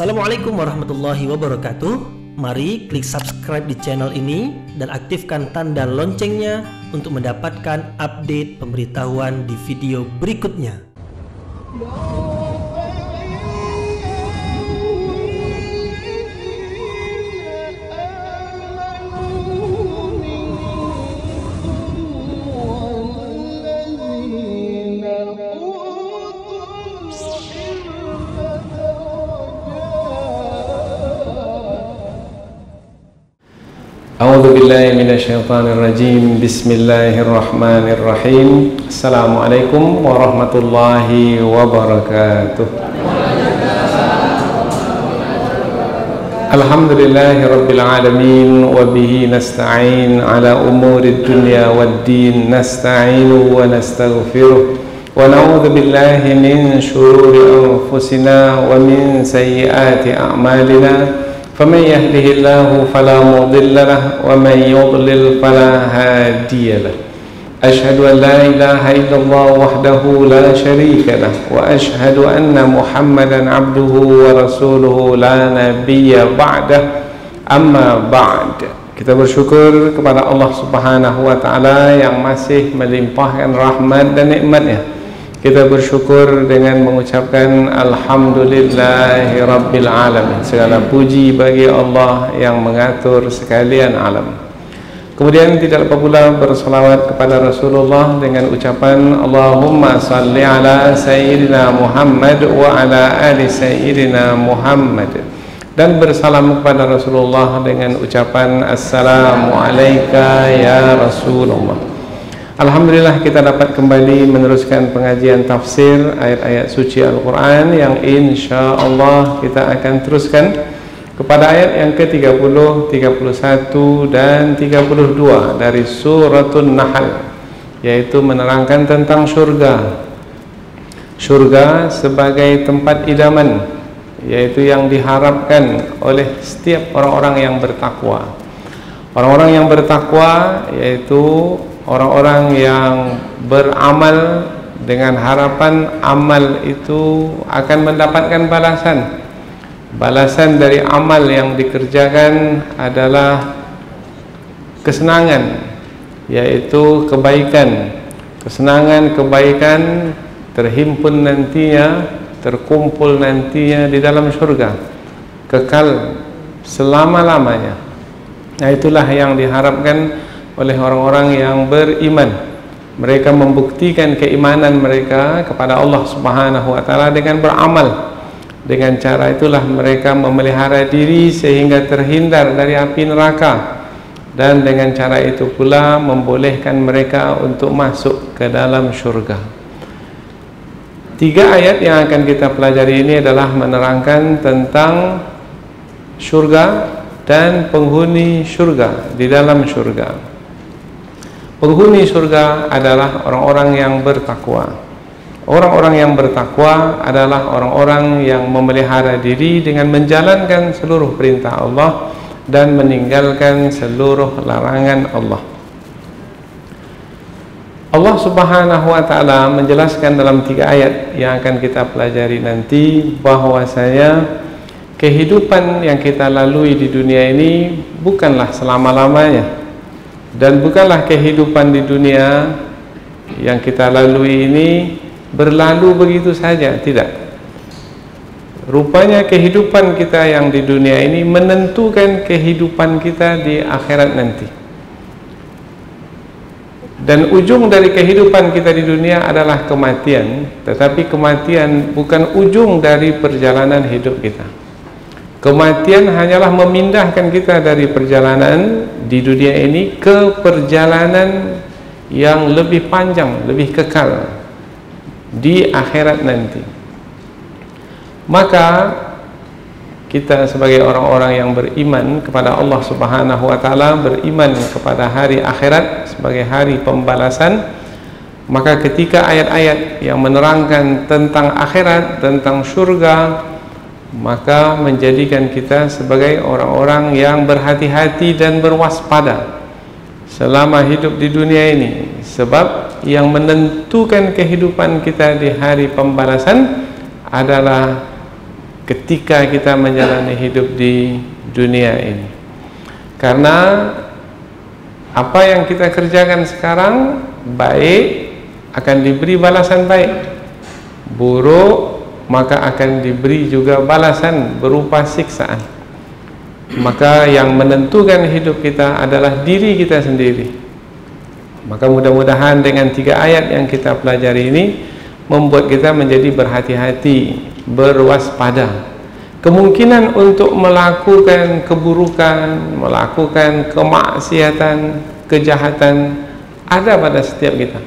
Assalamualaikum warahmatullahi wabarakatuh. Mari klik subscribe di channel ini dan aktifkan tanda loncengnya untuk mendapatkan update pemberitahuan di video berikutnya. A'udzu billahi minasyaitonir rajim. Bismillahirrahmanirrahim. Assalamualaikum warahmatullahi wabarakatuh. Alhamdulillahi rabbil alamin wa bihi nasta'in ala umurid dunya waddin. Nasta'inu wa nastaghfiruh wa na'udzu billahi min shururi anfusina wa min sayyiati a'malina. فمن يهده الله فلا مضل له ومن يضلل فلا هادي له أشهد أن لا إله إلا الله وحده لا شريك له وأشهد أن محمدا عبده ورسوله لا نبي بعده أما بعد. Kita bersyukur kepada Allah Subhanahu wa taala yang masih melimpahkan rahmat dan nikmat-Nya. Kita bersyukur dengan mengucapkan Alhamdulillahi Rabbil Alamin. Segala puji bagi Allah yang mengatur sekalian alam. Kemudian tidak lupa pula bersalawat kepada Rasulullah dengan ucapan Allahumma salli ala Sayyidina Muhammad wa ala ali Sayyidina Muhammad. Dan bersalam kepada Rasulullah dengan ucapan Assalamu alayka ya Rasulullah. Alhamdulillah kita dapat kembali meneruskan pengajian tafsir ayat-ayat suci Al-Quran yang insya Allah kita akan teruskan kepada ayat yang ke-30, 31 dan 32 dari Suratul Nahl, yaitu menerangkan tentang surga. Surga sebagai tempat idaman, yaitu yang diharapkan oleh setiap orang-orang yang bertakwa. Orang-orang yang bertakwa yaitu orang-orang yang beramal dengan harapan amal itu akan mendapatkan balasan. Balasan dari amal yang dikerjakan adalah kesenangan, yaitu kebaikan. Kesenangan, kebaikan terhimpun nantinya, terkumpul nantinya di dalam surga, kekal selama-lamanya. Nah, itulah yang diharapkan oleh orang-orang yang beriman. Mereka membuktikan keimanan mereka kepada Allah Subhanahu wa taala dengan beramal. Dengan cara itulah mereka memelihara diri sehingga terhindar dari api neraka, dan dengan cara itu pula membolehkan mereka untuk masuk ke dalam surga. 3 ayat yang akan kita pelajari ini adalah menerangkan tentang surga dan penghuni surga di dalam surga. Penghuni surga adalah orang-orang yang bertakwa. Orang-orang yang bertakwa adalah orang-orang yang memelihara diri dengan menjalankan seluruh perintah Allah dan meninggalkan seluruh larangan Allah. Allah Subhanahu wa taala menjelaskan dalam 3 ayat yang akan kita pelajari nanti bahwasanya kehidupan yang kita lalui di dunia ini bukanlah selama-lamanya. Dan bukanlah kehidupan di dunia yang kita lalui ini berlalu begitu saja, tidak. Rupanya kehidupan kita yang di dunia ini menentukan kehidupan kita di akhirat nanti. Dan ujung dari kehidupan kita di dunia adalah kematian, tetapi kematian bukan ujung dari perjalanan hidup kita. Kematian hanyalah memindahkan kita dari perjalanan di dunia ini ke perjalanan yang lebih panjang, lebih kekal di akhirat nanti. Maka kita sebagai orang-orang yang beriman kepada Allah Subhanahu wa taala, beriman kepada hari akhirat sebagai hari pembalasan, maka ketika ayat-ayat yang menerangkan tentang akhirat, tentang surga, maka menjadikan kita sebagai orang-orang yang berhati-hati dan berwaspada selama hidup di dunia ini. Sebab yang menentukan kehidupan kita di hari pembalasan adalah ketika kita menjalani hidup di dunia ini. Karena apa yang kita kerjakan sekarang baik akan diberi balasan baik, buruk maka akan diberi juga balasan berupa siksaan. Maka yang menentukan hidup kita adalah diri kita sendiri. Maka mudah-mudahan dengan 3 ayat yang kita pelajari ini membuat kita menjadi berhati-hati, berwaspada. Kemungkinan untuk melakukan keburukan, melakukan kemaksiatan, kejahatan ada pada setiap kita.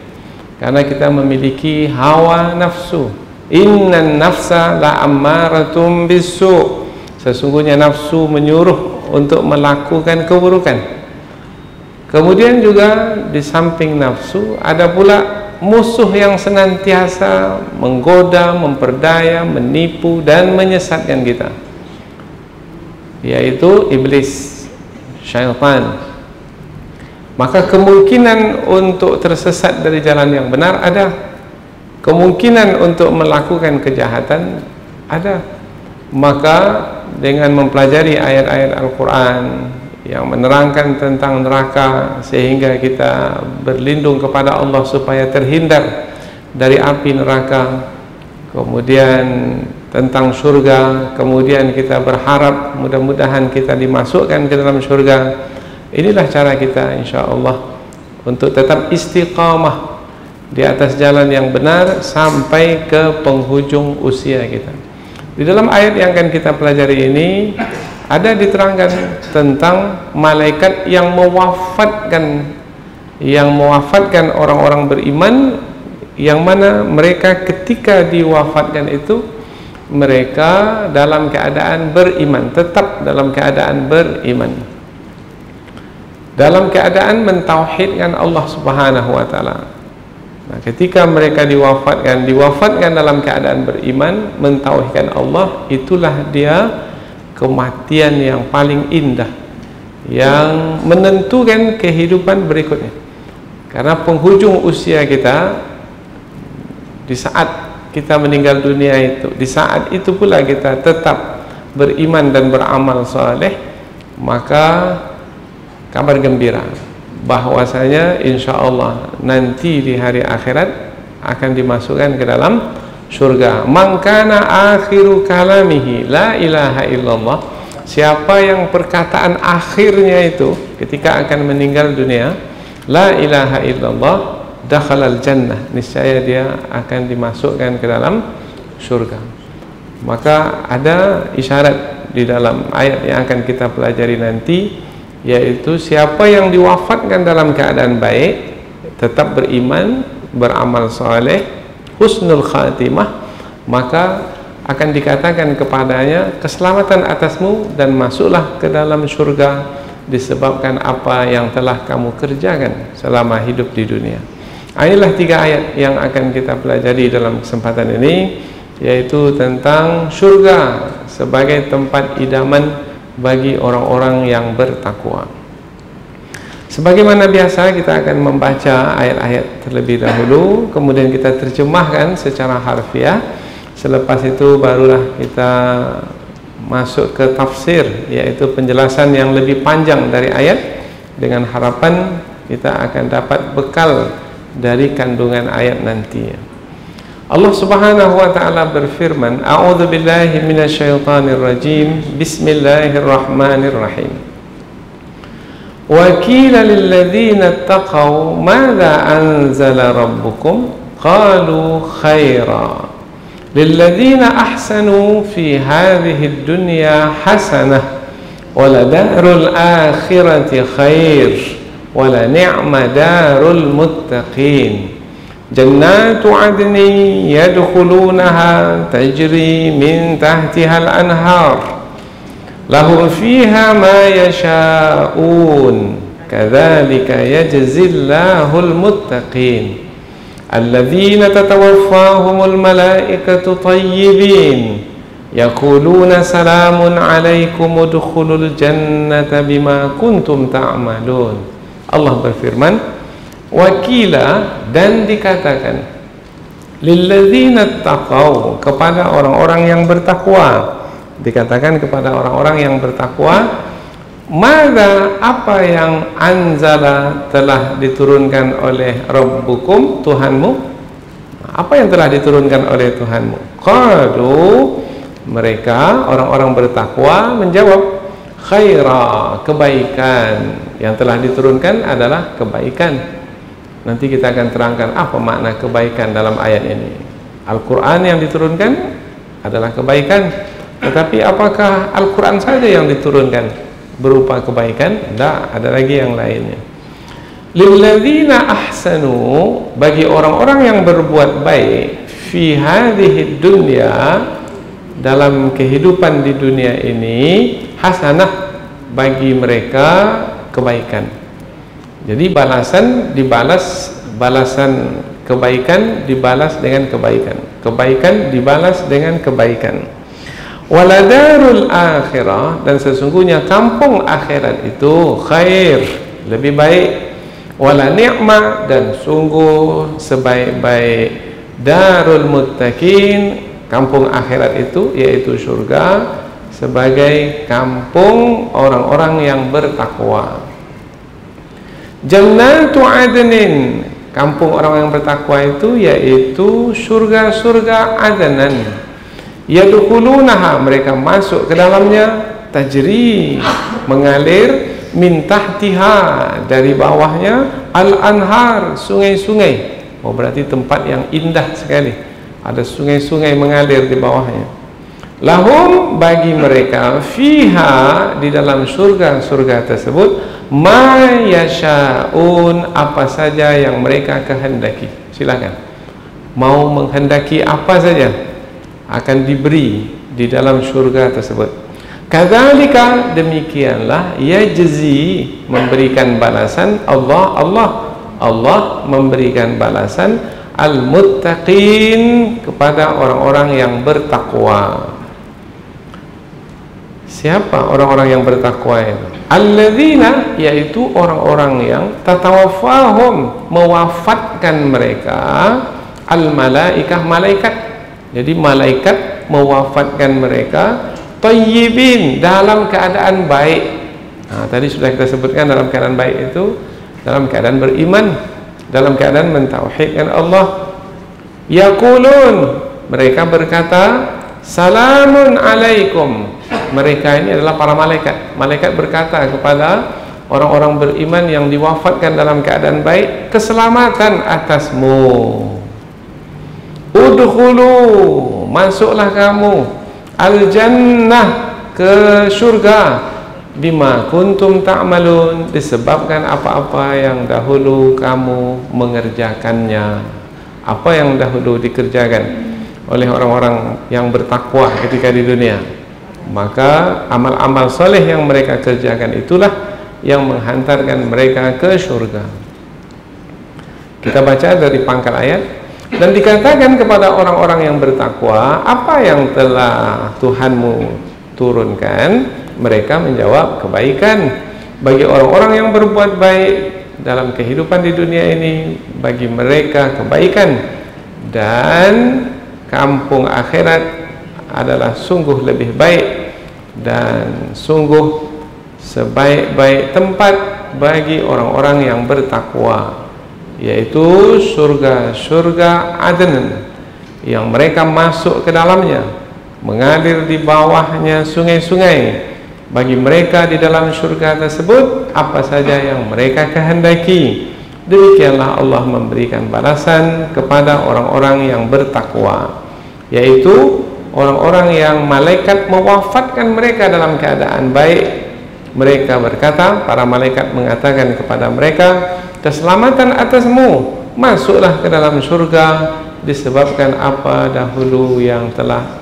Karena kita memiliki hawa nafsu. Innan nafsa la'ammaratum bisu'. Sesungguhnya nafsu menyuruh untuk melakukan keburukan. Kemudian juga di samping nafsu ada pula musuh yang senantiasa menggoda, memperdaya, menipu dan menyesatkan kita, yaitu iblis, syaitan. Maka kemungkinan untuk tersesat dari jalan yang benar ada, kemungkinan untuk melakukan kejahatan ada. Maka dengan mempelajari ayat-ayat Al-Quran yang menerangkan tentang neraka sehingga kita berlindung kepada Allah supaya terhindar dari api neraka, kemudian tentang surga, kemudian kita berharap mudah-mudahan kita dimasukkan ke dalam surga. Inilah cara kita insyaallah untuk tetap istiqamah di atas jalan yang benar sampai ke penghujung usia kita. Di dalam ayat yang akan kita pelajari ini ada diterangkan tentang malaikat yang mewafatkan orang-orang beriman, yang mana mereka ketika diwafatkan itu mereka dalam keadaan beriman, tetap dalam keadaan beriman, dalam keadaan mentauhidkan Allah Subhanahu wa taala. Nah, ketika mereka diwafatkan dalam keadaan beriman, mentauhidkan Allah, itulah dia kematian yang paling indah, yang menentukan kehidupan berikutnya. Karena penghujung usia kita, di saat kita meninggal dunia itu, di saat itu pula kita tetap beriman dan beramal saleh, maka kabar gembira bahwasanya insyaallah nanti di hari akhirat akan dimasukkan ke dalam surga. Man kana akhiru kalamihi la ilaha illallah. Siapa yang perkataan akhirnya itu ketika akan meninggal dunia la ilaha illallah, dakhalal jannah, niscaya dia akan dimasukkan ke dalam surga. Maka ada isyarat di dalam ayat yang akan kita pelajari nanti, yaitu siapa yang diwafatkan dalam keadaan baik, tetap beriman, beramal saleh, husnul khatimah, maka akan dikatakan kepadanya keselamatan atasmu dan masuklah ke dalam surga disebabkan apa yang telah kamu kerjakan selama hidup di dunia. Inilah 3 ayat yang akan kita pelajari dalam kesempatan ini, yaitu tentang surga sebagai tempat idaman bagi orang-orang yang bertakwa. Sebagaimana biasa kita akan membaca ayat-ayat terlebih dahulu, kemudian kita terjemahkan secara harfiah. Selepas itu barulah kita masuk ke tafsir, yaitu penjelasan yang lebih panjang dari ayat, dengan harapan kita akan dapat bekal dari kandungan ayat nanti. Allah Subhanahu wa taala berfirman, A'udzu billahi minasyaitonir rajim. Bismillahirrahmanirrahim. Wa qila lil ladzina ittaqaw madza anzala rabbukum qalu khaira lil ladzina ahsanu fi hadhihi ad-dunya hasanah wa la darul akhirati khair wa la ni'ma darul muttaqin. جنات عدن يدخلونها تجري من تحتها الأنهار لهم فيها ما يشاءون كذلك يجزي الله المتقين الذين تتوفاهم الملائكة طيبين يقولون سلام عليكم ادخلوا الجنة بما كنتم تعملون. Allah berfirman, wakila, dan dikatakan lilladzina taqaw, kepada orang-orang yang bertakwa, dikatakan kepada orang-orang yang bertakwa, "Mada, apa yang anzala telah diturunkan oleh Rabbukum, Tuhanmu? Apa yang telah diturunkan oleh Tuhanmu?" Qalu, mereka orang-orang bertakwa menjawab, "Khaira, kebaikan." Yang telah diturunkan adalah kebaikan. Nanti kita akan terangkan apa makna kebaikan dalam ayat ini. Al-Quran yang diturunkan adalah kebaikan. Tetapi apakah Al-Quran saja yang diturunkan berupa kebaikan? Tidak, ada lagi yang lainnya. Lilladzina ahsanu, bagi orang-orang yang berbuat baik, fi hadhihi dunya, dalam kehidupan di dunia ini, hasanah, bagi mereka kebaikan. Jadi balasan dibalas, balasan kebaikan dibalas dengan kebaikan, kebaikan dibalas dengan kebaikan. Waladarul akhirah, dan sesungguhnya kampung akhirat itu khair, lebih baik. Wala ni'mah, dan sungguh sebaik-baik darul muttaqin, kampung akhirat itu yaitu surga, sebagai kampung orang-orang yang bertakwa. Jannatu adnin, kampung orang yang bertakwa itu yaitu surga-surga adnan. Yadkhulunaha, mereka masuk ke dalamnya, tajri, mengalir, min tahtiha, dari bawahnya, al-anhar, sungai-sungai. Oh, berarti tempat yang indah sekali, ada sungai-sungai mengalir di bawahnya. Lahum, bagi mereka, fiha, di dalam surga-surga tersebut, ma yasha'un, apa saja yang mereka kehendaki. Silakan, mau menghendaki apa saja akan diberi di dalam surga tersebut. Kadzalika, demikianlah, yajzi, memberikan balasan Allah memberikan balasan al-muttaqin, kepada orang-orang yang bertakwa. Siapa orang-orang yang bertakwa itu? Alladzina, yaitu orang-orang yang tatawaffahum, mewafatkan mereka, al-malaikah, malaikat. Jadi malaikat mewafatkan mereka, thayyibin, dalam keadaan baik. Nah, tadi sudah kita sebutkan, dalam keadaan baik itu dalam keadaan beriman, dalam keadaan mentauhidkan Allah. Yaqulun, mereka berkata, salamun alaikum. Mereka ini adalah para malaikat. Malaikat berkata kepada orang-orang beriman yang diwafatkan dalam keadaan baik, keselamatan atasmu. Udkhulu, masuklah kamu, al-jannah, ke surga, bima kuntum ta'malun, disebabkan apa-apa yang dahulu kamu mengerjakannya. Apa yang dahulu dikerjakan oleh orang-orang yang bertakwa ketika di dunia, maka amal-amal soleh yang mereka kerjakan itulah yang menghantarkan mereka ke surga. Kita baca dari pangkal ayat. Dan dikatakan kepada orang-orang yang bertakwa, apa yang telah Tuhanmu turunkan? Mereka menjawab, kebaikan. Bagi orang-orang yang berbuat baik dalam kehidupan di dunia ini, bagi mereka kebaikan. Dan kampung akhirat adalah sungguh lebih baik, dan sungguh sebaik-baik tempat bagi orang-orang yang bertakwa, yaitu surga-surga Aden, yang mereka masuk ke dalamnya, mengalir di bawahnya sungai-sungai. Bagi mereka di dalam surga tersebut apa saja yang mereka kehendaki. Demikianlah Allah memberikan balasan kepada orang-orang yang bertakwa, yaitu orang-orang yang malaikat mewafatkan mereka dalam keadaan baik. Mereka berkata, para malaikat mengatakan kepada mereka, keselamatan atasmu, masuklah ke dalam surga, disebabkan apa dahulu yang telah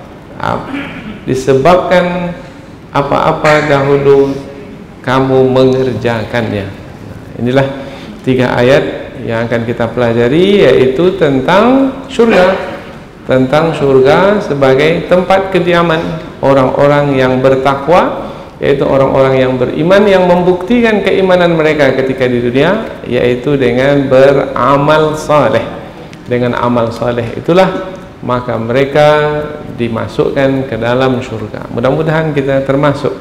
disebabkan apa-apa dahulu kamu mengerjakannya. Inilah 3 ayat yang akan kita pelajari, yaitu tentang surga, tentang surga sebagai tempat kediaman orang-orang yang bertakwa, yaitu orang-orang yang beriman, yang membuktikan keimanan mereka ketika di dunia, yaitu dengan beramal saleh. Dengan amal saleh itulah maka mereka dimasukkan ke dalam surga. Mudah-mudahan kita termasuk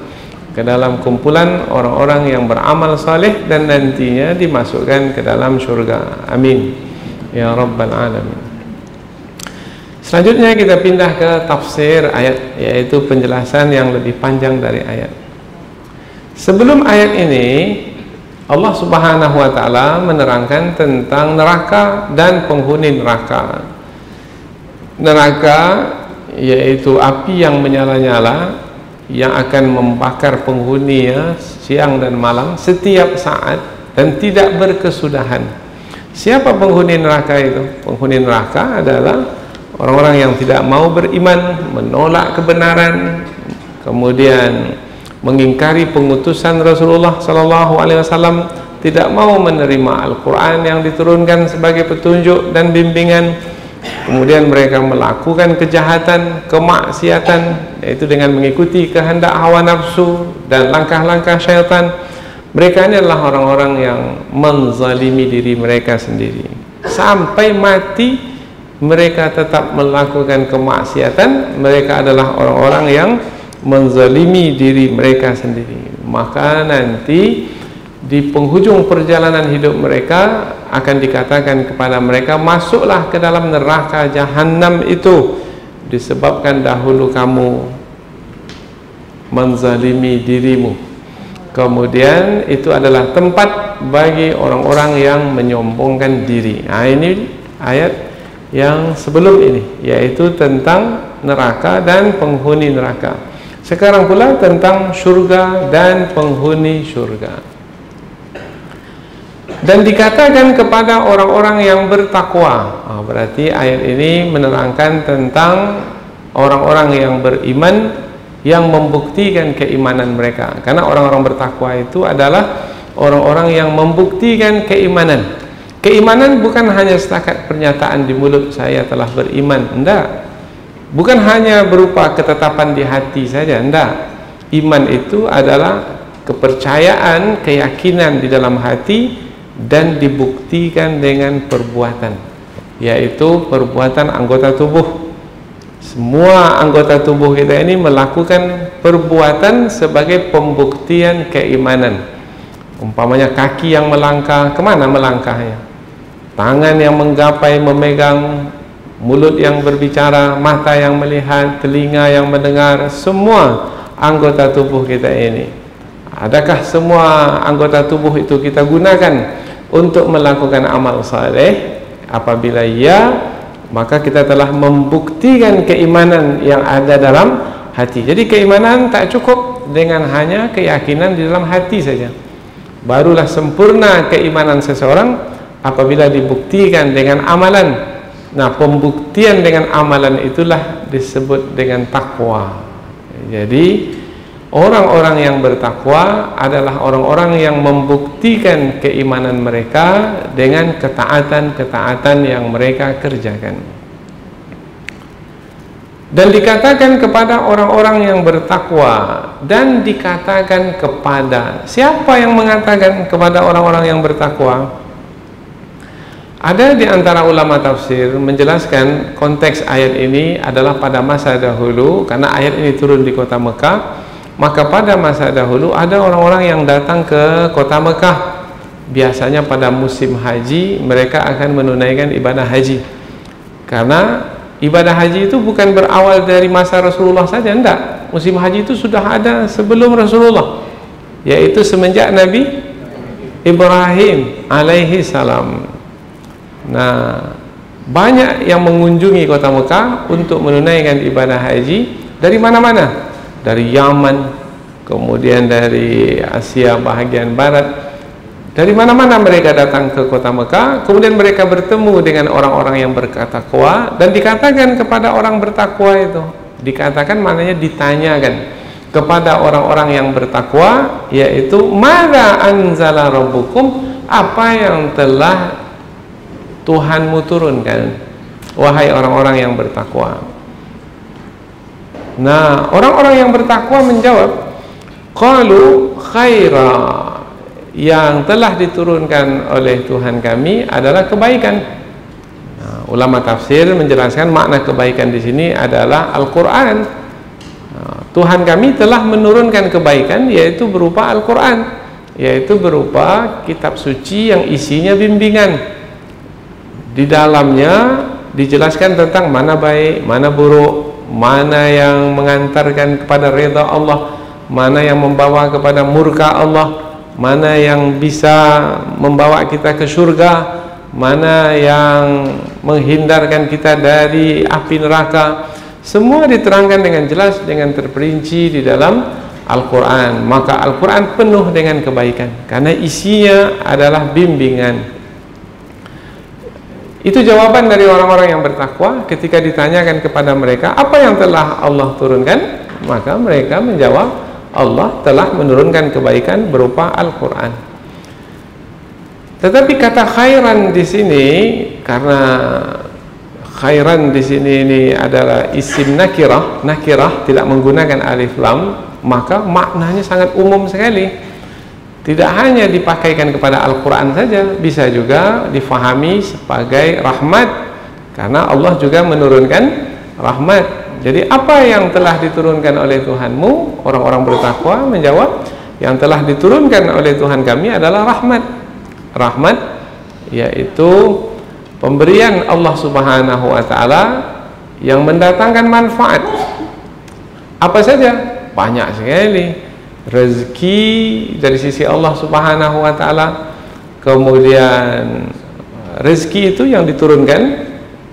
ke dalam kumpulan orang-orang yang beramal saleh dan nantinya dimasukkan ke dalam surga. Amin ya rabbal alamin. Selanjutnya kita pindah ke tafsir ayat, yaitu penjelasan yang lebih panjang dari ayat. Sebelum ayat ini, Allah Subhanahu wa taala menerangkan tentang neraka dan penghuni neraka. Neraka yaitu api yang menyala-nyala yang akan membakar penghuninya siang dan malam setiap saat dan tidak berkesudahan. Siapa penghuni neraka itu? Penghuni neraka adalah orang-orang yang tidak mau beriman, menolak kebenaran, kemudian mengingkari pengutusan Rasulullah SAW, tidak mau menerima Al-Quran yang diturunkan sebagai petunjuk dan bimbingan, kemudian mereka melakukan kejahatan, kemaksiatan, yaitu dengan mengikuti kehendak hawa nafsu dan langkah-langkah syaitan. Mereka ini adalah orang-orang yang menzalimi diri mereka sendiri. Sampai mati mereka tetap melakukan kemaksiatan. Mereka adalah orang-orang yang menzalimi diri mereka sendiri. Maka nanti di penghujung perjalanan hidup mereka akan dikatakan kepada mereka, masuklah ke dalam neraka jahanam itu disebabkan dahulu kamu menzalimi dirimu. Kemudian itu adalah tempat bagi orang-orang yang menyombongkan diri. Nah, ini ayat yang sebelum ini, yaitu tentang neraka dan penghuni neraka. Sekarang pula tentang surga dan penghuni surga. Dan dikatakan kepada orang-orang yang bertakwa. Berarti ayat ini menerangkan tentang orang-orang yang beriman yang membuktikan keimanan mereka. Karena orang-orang bertakwa itu adalah orang-orang yang membuktikan keimanan. Keimanan bukan hanya setakat pernyataan di mulut, saya telah beriman. Enggak. Bukan hanya berupa ketetapan di hati saja. Enggak. Iman itu adalah kepercayaan, keyakinan di dalam hati dan dibuktikan dengan perbuatan, yaitu perbuatan anggota tubuh. Semua anggota tubuh kita ini melakukan perbuatan sebagai pembuktian keimanan. Umpamanya kaki yang melangkah, kemana melangkahnya? Tangan yang menggapai, memegang, mulut yang berbicara, mata yang melihat, telinga yang mendengar, semua anggota tubuh kita ini. Adakah semua anggota tubuh itu kita gunakan untuk melakukan amal saleh? Apabila ya, maka kita telah membuktikan keimanan yang ada dalam hati. Jadi keimanan tak cukup dengan hanya keyakinan di dalam hati saja. Barulah sempurna keimanan seseorang apabila dibuktikan dengan amalan. Nah, pembuktian dengan amalan itulah disebut dengan takwa. Jadi orang-orang yang bertakwa adalah orang-orang yang membuktikan keimanan mereka dengan ketaatan-ketaatan yang mereka kerjakan. Dan dikatakan kepada orang-orang yang bertakwa, dan dikatakan kepada, siapa yang mengatakan kepada orang-orang yang bertakwa? Ada di antara ulama tafsir menjelaskan konteks ayat ini adalah pada masa dahulu, karena ayat ini turun di kota Mekah. Maka pada masa dahulu ada orang-orang yang datang ke kota Mekah. Biasanya pada musim haji mereka akan menunaikan ibadah haji. Karena ibadah haji itu bukan berawal dari masa Rasulullah saja, enggak. Musim haji itu sudah ada sebelum Rasulullah, yaitu semenjak Nabi Ibrahim alaihi salam. Nah, banyak yang mengunjungi kota Mekah untuk menunaikan ibadah haji dari mana-mana. Dari Yaman, kemudian dari Asia bahagian barat, dari mana-mana mereka datang ke kota Mekah. Kemudian mereka bertemu dengan orang-orang yang bertakwa, dan dikatakan kepada orang bertakwa itu, dikatakan maknanya ditanyakan kepada orang-orang yang bertakwa, yaitu mada anzala rabbukum, apa yang telah Tuhanmu turunkan, wahai orang-orang yang bertakwa. Nah, orang-orang yang bertakwa menjawab, qalu khaira, yang telah diturunkan oleh Tuhan kami adalah kebaikan. Nah, ulama tafsir menjelaskan makna kebaikan di sini adalah Al-Quran. Tuhan kami telah menurunkan kebaikan, yaitu berupa Al-Quran, yaitu berupa kitab suci yang isinya bimbingan. Di dalamnya dijelaskan tentang mana baik, mana buruk, mana yang mengantarkan kepada ridha Allah, mana yang membawa kepada murka Allah, mana yang bisa membawa kita ke surga, mana yang menghindarkan kita dari api neraka. Semua diterangkan dengan jelas, dengan terperinci di dalam Al-Quran. Maka Al-Quran penuh dengan kebaikan karena isinya adalah bimbingan. Itu jawaban dari orang-orang yang bertakwa ketika ditanyakan kepada mereka apa yang telah Allah turunkan. Maka mereka menjawab, Allah telah menurunkan kebaikan berupa Al-Quran. Tetapi kata khairan di sini, karena khairan di sini ini adalah isim nakirah, tidak menggunakan alif lam, maka maknanya sangat umum sekali. Tidak hanya dipakaikan kepada Al-Quran saja, bisa juga difahami sebagai rahmat, karena Allah juga menurunkan rahmat. Jadi apa yang telah diturunkan oleh Tuhanmu? Orang-orang bertakwa menjawab, yang telah diturunkan oleh Tuhan kami adalah rahmat. Rahmat yaitu pemberian Allah Subhanahu wa ta'ala yang mendatangkan manfaat. Apa saja? Banyak sekali. Rezeki dari sisi Allah Subhanahu wa ta'ala, kemudian rezeki itu yang diturunkan.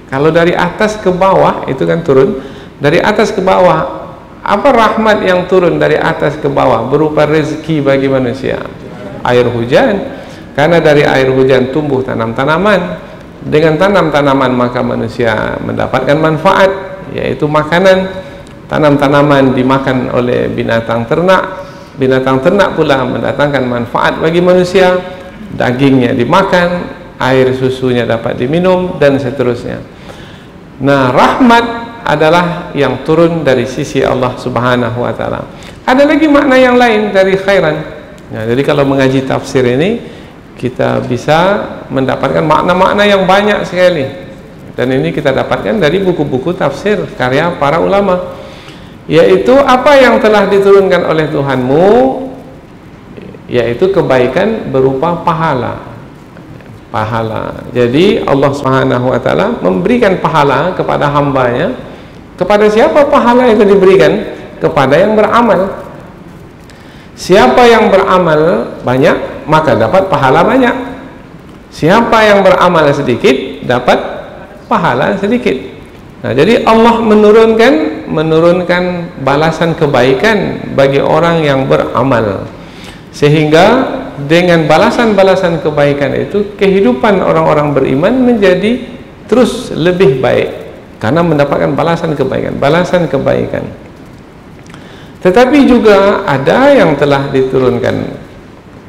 Kalau dari atas ke bawah itu kan turun, dari atas ke bawah. Apa rahmat yang turun dari atas ke bawah berupa rezeki bagi manusia? Air hujan. Karena dari air hujan tumbuh tanam-tanaman. Dengan tanam-tanaman maka manusia mendapatkan manfaat, yaitu makanan. Tanam-tanaman dimakan oleh binatang ternak. Binatang ternak pula mendatangkan manfaat bagi manusia. Dagingnya dimakan, air susunya dapat diminum, dan seterusnya. Nah, rahmat adalah yang turun dari sisi Allah Subhanahu wa ta'ala. Ada lagi makna yang lain dari khairan. Nah, jadi kalau mengaji tafsir ini kita bisa mendapatkan makna-makna yang banyak sekali, dan ini kita dapatkan dari buku-buku tafsir karya para ulama, yaitu apa yang telah diturunkan oleh Tuhanmu, yaitu kebaikan berupa pahala. Jadi Allah Subhanahu wa ta'ala memberikan pahala kepada hambanya. Kepada siapa pahala itu diberikan? Kepada yang beramal. Siapa yang beramal banyak, maka dapat pahala banyak. Siapa yang beramal sedikit, dapat pahala sedikit. Nah, jadi Allah menurunkan balasan kebaikan bagi orang yang beramal, sehingga dengan balasan-balasan kebaikan itu kehidupan orang-orang beriman menjadi terus lebih baik karena mendapatkan balasan kebaikan. Tetapi juga ada yang telah diturunkan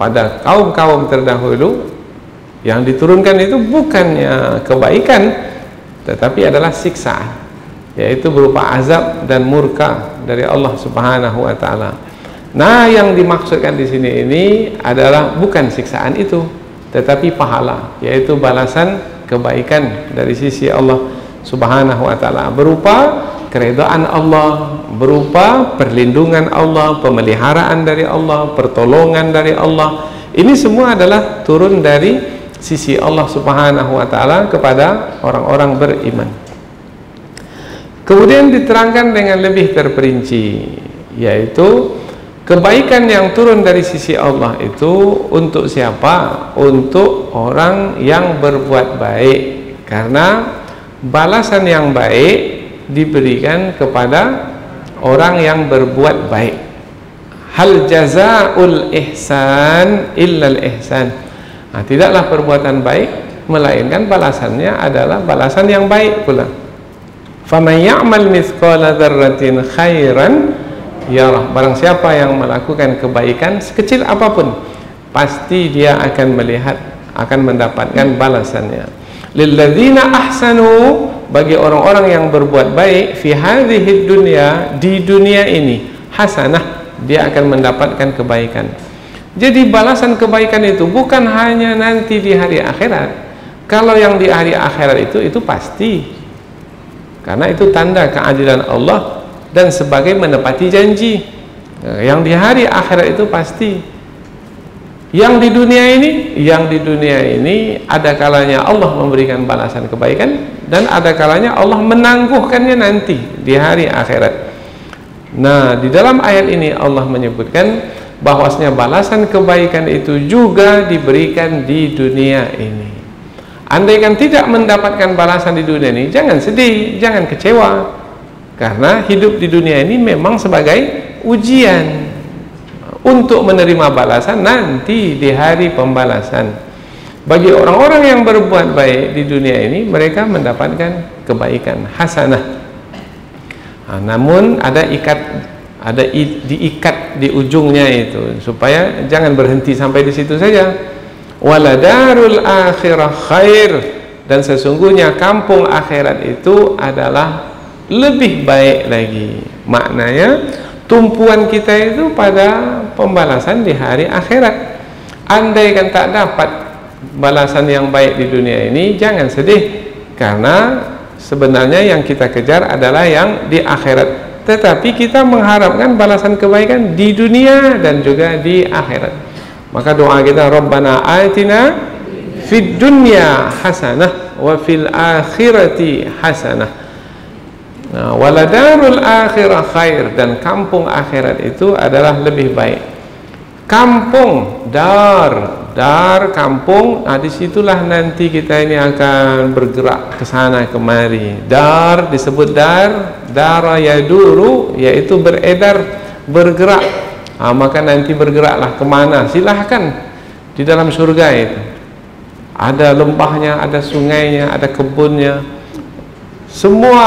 pada kaum-kaum terdahulu, yang diturunkan itu bukannya kebaikan tetapi adalah siksaan, yaitu berupa azab dan murka dari Allah Subhanahu wa ta'ala. Nah, yang dimaksudkan di sini ini adalah bukan siksaan itu, tetapi pahala, yaitu balasan kebaikan dari sisi Allah Subhanahu wa ta'ala, berupa keridhaan Allah, berupa perlindungan Allah, pemeliharaan dari Allah, pertolongan dari Allah. Ini semua adalah turun dari sisi Allah Subhanahu wa ta'ala kepada orang-orang beriman. Kemudian diterangkan dengan lebih terperinci, yaitu kebaikan yang turun dari sisi Allah itu untuk siapa? Untuk orang yang berbuat baik, karena balasan yang baik diberikan kepada orang yang berbuat baik. Hal jazaa'ul ihsan illal ihsan. Nah, tidaklah perbuatan baik melainkan balasannya adalah balasan yang baik pula. Faman ya'mal mithqala dzarratin khairan yarah. Barang siapa yang melakukan kebaikan sekecil apapun, pasti dia akan melihat, akan mendapatkan balasannya. Lilladzina ahsanu, bagi orang-orang yang berbuat baik, fi hadhihi dunya, di dunia ini, hasanah, dia akan mendapatkan kebaikan. Jadi balasan kebaikan itu bukan hanya nanti di hari akhirat, Kalau yang di hari akhirat itu pasti, karena itu tanda keadilan Allah dan sebagai menepati janji. Yang di hari akhirat itu pasti. Yang di dunia ini ada kalanya Allah memberikan balasan kebaikan dan ada kalanya Allah menangguhkannya nanti di hari akhirat. Nah, di dalam ayat ini Allah menyebutkan bahwasanya balasan kebaikan itu juga diberikan di dunia ini. Andaikan tidak mendapatkan balasan di dunia ini, jangan sedih, jangan kecewa, karena hidup di dunia ini memang sebagai ujian untuk menerima balasan nanti di hari pembalasan. Bagi orang-orang yang berbuat baik di dunia ini, mereka mendapatkan kebaikan hasanah. Namun ada diikat di ujungnya itu, supaya jangan berhenti sampai di situ saja. Waladarul akhirah khair, dan sesungguhnya kampung akhirat itu adalah lebih baik lagi. Maknanya tumpuan kita itu pada pembalasan di hari akhirat. Andaikan tak dapat balasan yang baik di dunia ini, jangan sedih, karena sebenarnya yang kita kejar adalah yang di akhirat. Tetapi kita mengharapkan balasan kebaikan di dunia dan juga di akhirat. Maka doa kita, Rabbana atina fid dunya hasanah wa fil akhirati hasanah. Nah, waladarul akhirah khair, dan kampung akhirat itu adalah lebih baik. Kampung, dar kampung, disitulah nanti kita ini akan bergerak ke sana kemari. Dar disebut dara yaduru, yaitu beredar, bergerak. Maka nanti bergeraklah kemana? Silahkan. Di dalam surga itu ada lembahnya, ada sungainya, ada kebunnya, semua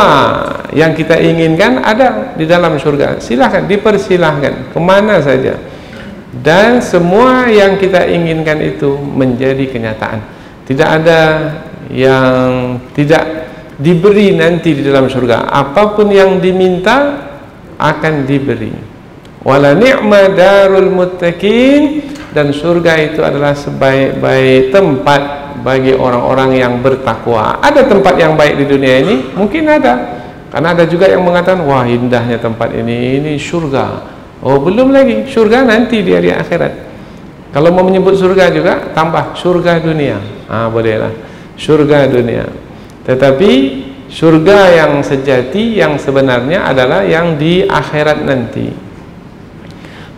yang kita inginkan ada di dalam surga. Silahkan, dipersilahkan kemana saja, dan semua yang kita inginkan itu menjadi kenyataan. Tidak ada yang tidak diberi nanti di dalam surga. Apapun yang diminta akan diberi. Wala ni'ma darul muttaqin, dan surga itu adalah sebaik-baik tempat bagi orang-orang yang bertakwa. Ada tempat yang baik di dunia ini? Mungkin ada. Karena ada juga yang mengatakan, wah indahnya tempat ini surga. Oh, belum lagi, surga nanti di hari akhirat. Kalau mau menyebut surga juga, tambah surga dunia. Bolehlah, surga dunia. Tetapi surga yang sejati, yang sebenarnya adalah yang di akhirat nanti.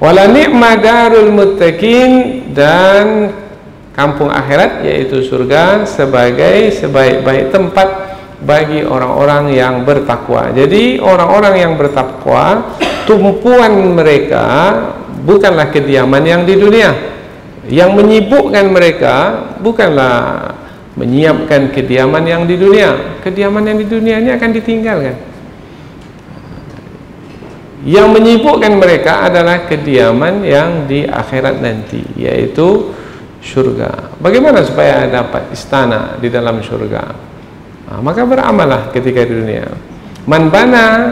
Wala ni'ma darul muttaqin, dan kampung akhirat yaitu surga sebagai sebaik-baik tempat bagi orang-orang yang bertakwa. Jadi orang-orang yang bertakwa, tumpuan mereka bukanlah kediaman yang di dunia. Yang menyibukkan mereka bukanlah menyiapkan kediaman yang di dunia. Kediaman yang di dunia ini akan ditinggalkan. Yang menyibukkan mereka adalah kediaman yang di akhirat nanti, yaitu surga. Bagaimana supaya dapat istana di dalam surga? Maka beramallah ketika di dunia. Man bana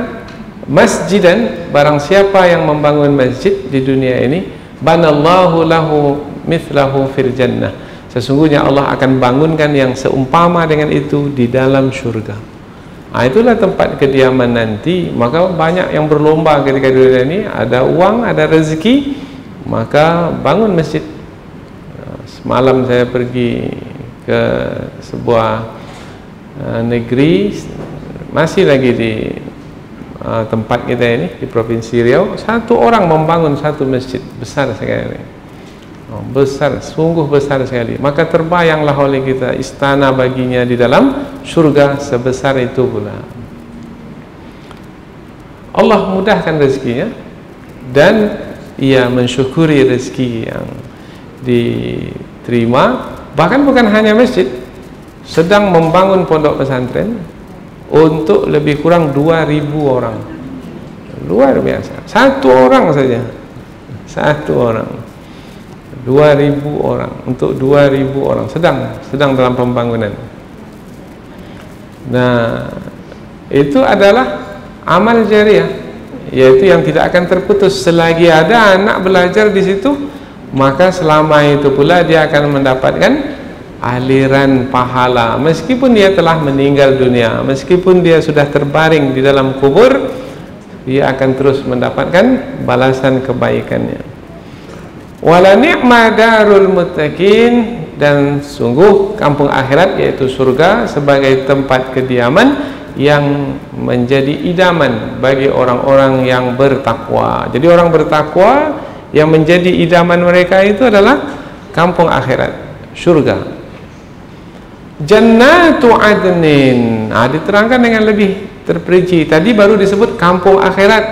masjidan, barang siapa yang membangun masjid di dunia ini, banallahu lahu mithlahu fil jannah, sesungguhnya Allah akan bangunkan yang seumpama dengan itu di dalam surga. Itulah tempat kediaman nanti. Maka banyak yang berlomba ketika di dunia ini, ada uang, ada rezeki, maka bangun masjid. Semalam saya pergi ke sebuah negeri, masih lagi di tempat kita ini, di Provinsi Riau. Satu orang membangun satu masjid besar sekali, besar, sungguh besar sekali. Maka terbayanglah oleh kita istana baginya di dalam surga sebesar itu pula. Allah mudahkan rezekinya, dan ia mensyukuri rezeki yang diterima. Bahkan bukan hanya masjid, sedang membangun pondok pesantren untuk lebih kurang 2.000 orang. Luar biasa. Satu orang saja, satu orang, 2.000 orang, untuk 2.000 orang sedang dalam pembangunan. Nah, itu adalah amal jariah, yaitu yang tidak akan terputus selagi ada anak belajar di situ. Maka selama itu pula dia akan mendapatkan aliran pahala. Meskipun dia telah meninggal dunia, meskipun dia sudah terbaring di dalam kubur, dia akan terus mendapatkan balasan kebaikannya. Wala ni'ma darul muttaqin, dan sungguh kampung akhirat yaitu surga sebagai tempat kediaman yang menjadi idaman bagi orang-orang yang bertakwa. Jadi orang bertakwa yang menjadi idaman mereka itu adalah kampung akhirat, surga. Jannatu adnin, diterangkan dengan lebih terperinci. Tadi baru disebut kampung akhirat,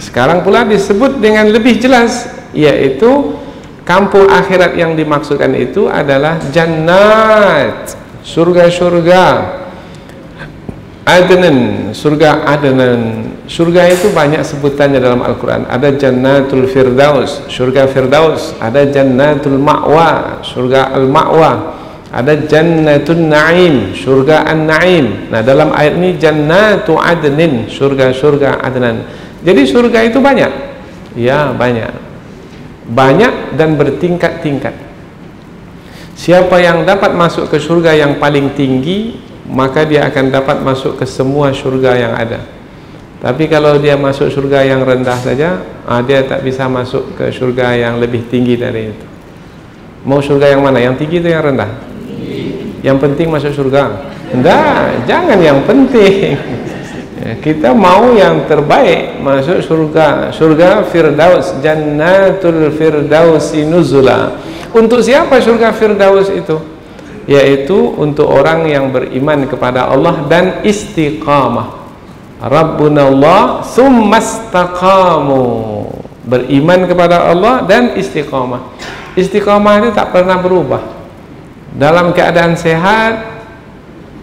sekarang pula disebut dengan lebih jelas, yaitu kampung akhirat yang dimaksudkan itu adalah jannat, surga-surga. Adnan, surga Adnan. Surga itu banyak sebutannya dalam Al-Quran. Ada Jannatul Firdaus, surga Firdaus. Ada Jannatul Ma'wa, surga Al-Ma'wa. Ada Jannatul Na'im, surga An-Na'im. Nah, dalam ayat ini Jannatu Adnin, surga-surga Adnan. Jadi surga itu banyak. Ya, banyak. Banyak dan bertingkat-tingkat. Siapa yang dapat masuk ke surga yang paling tinggi, maka dia akan dapat masuk ke semua surga yang ada. Tapi kalau dia masuk surga yang rendah saja, dia tak bisa masuk ke surga yang lebih tinggi dari itu. Mau surga yang mana? Yang tinggi itu yang rendah? Yang penting masuk surga? Enggak, jangan yang penting. Kita mau yang terbaik, masuk surga. Surga Firdaus, Jannatul Firdausi nuzula. Untuk siapa surga Firdaus itu? Yaitu untuk orang yang beriman kepada Allah dan istiqamah. Rabbuna Allah summa istaqamu, beriman kepada Allah dan istiqamah. Istiqamah itu tak pernah berubah. Dalam keadaan sehat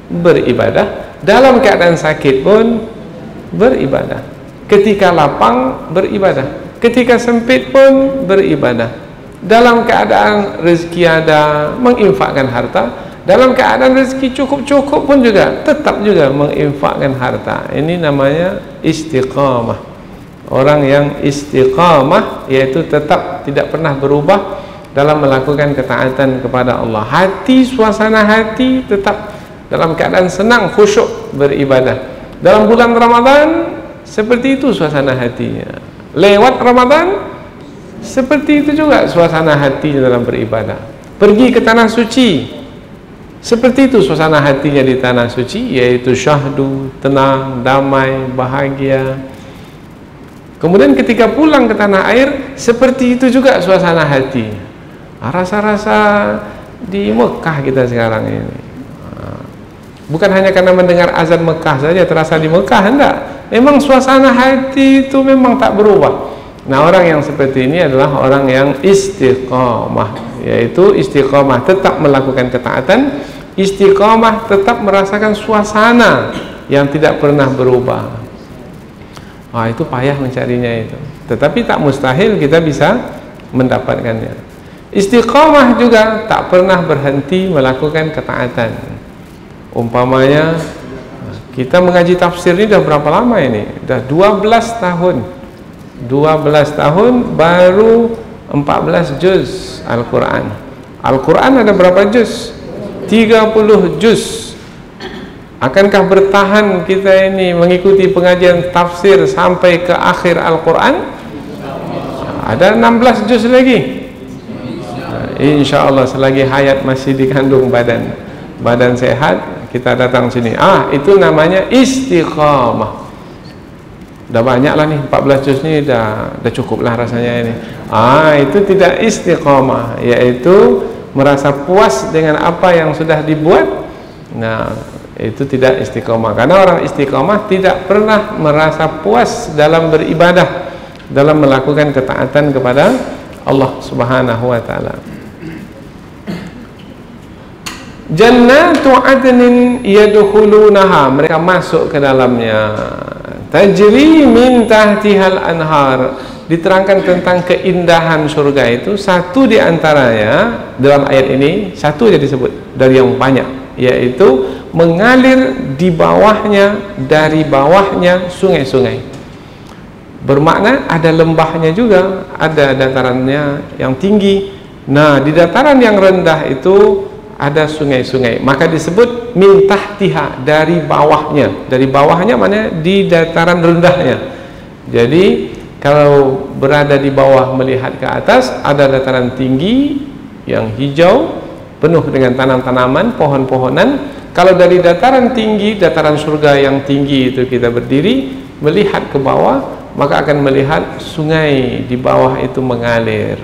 beribadah, dalam keadaan sakit pun beribadah, ketika lapang beribadah, ketika sempit pun beribadah, dalam keadaan rezeki ada menginfakkan harta, dalam keadaan rezeki cukup-cukup pun juga tetap juga menginfakkan harta. Ini namanya istiqamah. Orang yang istiqamah yaitu tetap tidak pernah berubah dalam melakukan ketaatan kepada Allah. Hati, suasana hati tetap dalam keadaan senang, khusyuk beribadah. Dalam bulan Ramadan seperti itu suasana hatinya. Lewat Ramadan seperti itu juga suasana hatinya dalam beribadah. Pergi ke tanah suci, seperti itu suasana hatinya di tanah suci, yaitu syahdu, tenang, damai, bahagia. Kemudian ketika pulang ke tanah air, seperti itu juga suasana hati. Rasa-rasa di Mekah kita sekarang ini. Bukan hanya karena mendengar azan Mekah saja terasa di Mekah, enggak. Memang suasana hati itu memang tak berubah. Nah, orang yang seperti ini adalah orang yang istiqamah, yaitu istiqamah tetap melakukan ketaatan, istiqamah tetap merasakan suasana yang tidak pernah berubah. Itu payah mencarinya itu, tetapi tak mustahil kita bisa mendapatkannya. Istiqamah juga tak pernah berhenti melakukan ketaatan. Umpamanya kita mengaji tafsir ini dah berapa lama ini? Dah 12 tahun. 12 tahun baru 14 juz Al-Quran. Al-Quran ada berapa juz? 30 juz. Akankah bertahan kita ini mengikuti pengajian tafsir sampai ke akhir Al-Quran? Ada 16 juz lagi. Insya Allah selagi hayat masih dikandung badan sehat, kita datang sini. Itu namanya istiqamah. Dah banyak lah nih, 14 juz ni dah cukup lah rasanya ini. Itu tidak istiqamah, yaitu merasa puas dengan apa yang sudah dibuat. Nah, itu tidak istiqamah. Karena orang istiqamah tidak pernah merasa puas dalam beribadah, dalam melakukan ketaatan kepada Allah Subhanahu wa taala. Jannatu adnin yadkhulunaha, mereka masuk ke dalamnya. Tajri min tahtihal anhar, diterangkan tentang keindahan surga itu. Satu di antaranya dalam ayat ini, satu saja disebut dari yang banyak, yaitu mengalir di bawahnya, dari bawahnya sungai-sungai. Bermakna ada lembahnya juga, ada datarannya yang tinggi, Nah, di dataran yang rendah itu ada sungai-sungai, maka disebut min tahtiha, dari bawahnya. Dari bawahnya mana? Di dataran rendahnya. Jadi kalau berada di bawah melihat ke atas, ada dataran tinggi yang hijau penuh dengan tanam-tanaman, pohon-pohonan. Kalau dari dataran tinggi, dataran surga yang tinggi itu kita berdiri melihat ke bawah, maka akan melihat sungai di bawah itu mengalir.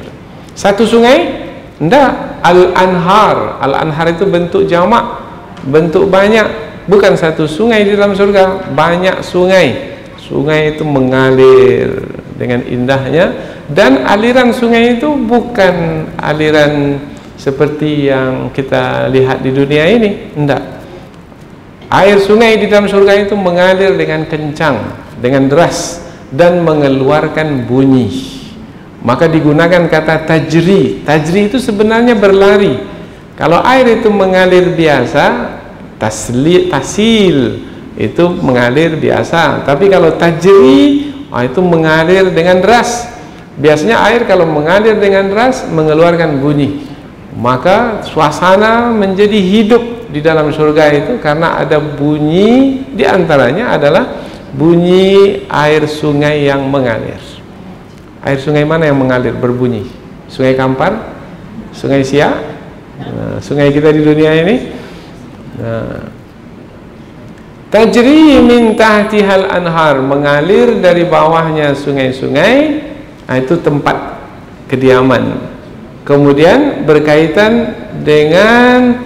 Satu sungai? Enggak, al-anhar. Al-anhar itu bentuk jamak, bentuk banyak. Bukan satu sungai di dalam surga, banyak sungai. Sungai itu mengalir dengan indahnya, dan aliran sungai itu bukan aliran seperti yang kita lihat di dunia ini. Enggak. Air sungai di dalam surga itu mengalir dengan kencang, dengan deras, dan mengeluarkan bunyi. Maka digunakan kata tajri. Tajri itu sebenarnya berlari. Kalau air itu mengalir biasa, tasil itu mengalir biasa. Tapi kalau tajri, itu mengalir dengan deras. Biasanya air kalau mengalir dengan deras mengeluarkan bunyi. Maka suasana menjadi hidup di dalam surga itu karena ada bunyi, di antaranya adalah bunyi air sungai yang mengalir. Air sungai mana yang mengalir berbunyi? Sungai Kampar? Sungai Siak? Sungai kita di dunia ini? Tajri min tahtihal anhar, mengalir dari bawahnya sungai-sungai. Itu tempat kediaman. Kemudian berkaitan dengan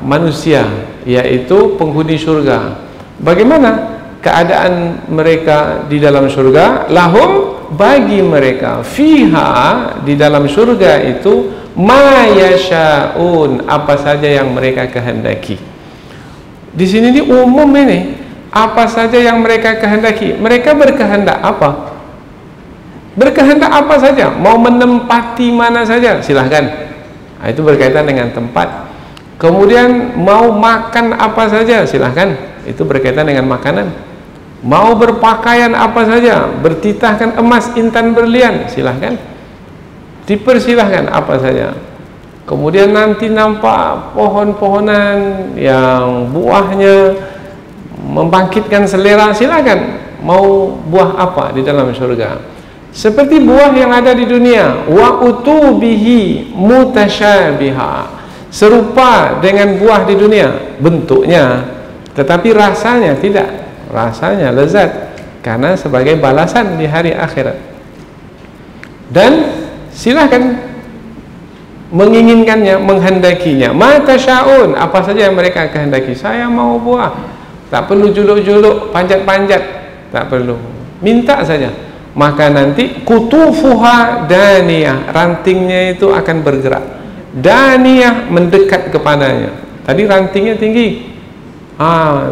manusia, yaitu penghuni surga. Bagaimana keadaan mereka di dalam surga? Lahum, bagi mereka, fiha, di dalam surga itu, ma yasha'un, apa saja yang mereka kehendaki. Di sini ini umum ini, apa saja yang mereka kehendaki. Mereka berkehendak apa? Berkehendak apa saja, mau menempati mana saja, silahkan. Itu berkaitan dengan tempat. Kemudian mau makan apa saja, silahkan. Itu berkaitan dengan makanan. Mau berpakaian apa saja, bertitahkan emas, intan, berlian, silahkan. Dipersilahkan apa saja. Kemudian nanti nampak pohon-pohonan yang buahnya membangkitkan selera, silahkan. Mau buah apa di dalam surga? Seperti buah yang ada di dunia, wa utubihi mutasyabiha, serupa dengan buah di dunia bentuknya, tetapi rasanya tidak. Rasanya lezat karena sebagai balasan di hari akhirat. Dan silahkan menginginkannya, menghendakinya. Mata syaun, apa saja yang mereka kehendaki. Saya mau buah, tak perlu juluk-juluk, panjat-panjat, tak perlu, minta saja. Maka nanti kutufuha daniyah, rantingnya itu akan bergerak. Daniyah, mendekat kepadanya. Tadi rantingnya tinggi,